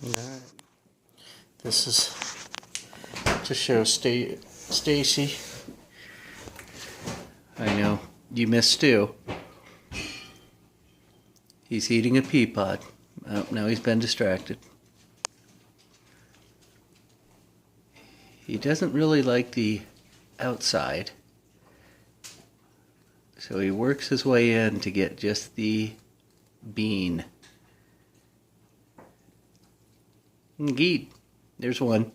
Alright. This is to show Stacy. I know you missed Stu. He's eating a pea pod. Oh, now he's been distracted. He doesn't really like the outside, so he works his way in to get just the bean. Indeed, there's one.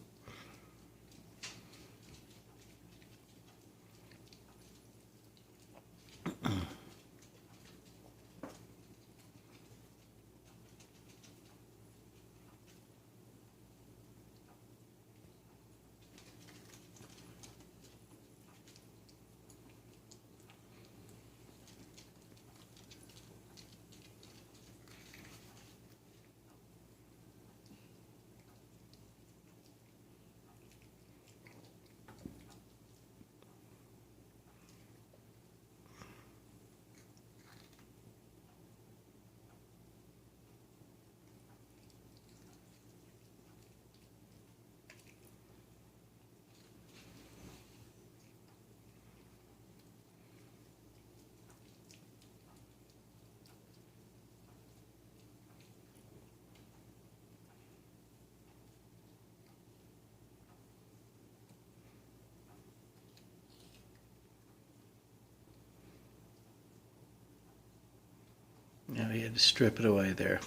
Now he had to strip it away there.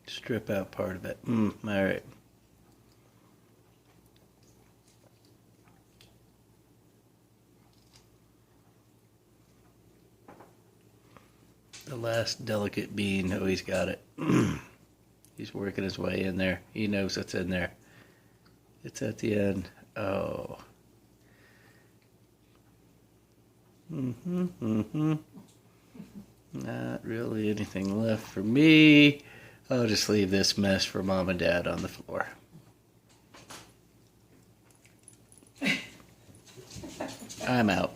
Strip out part of it. Alright. The last delicate bean. Oh, he's got it. He's working his way in there. He knows what's in there. It's at the end. Oh. Not really anything left for me. I'll just leave this mess for Mom and Dad on the floor. I'm out.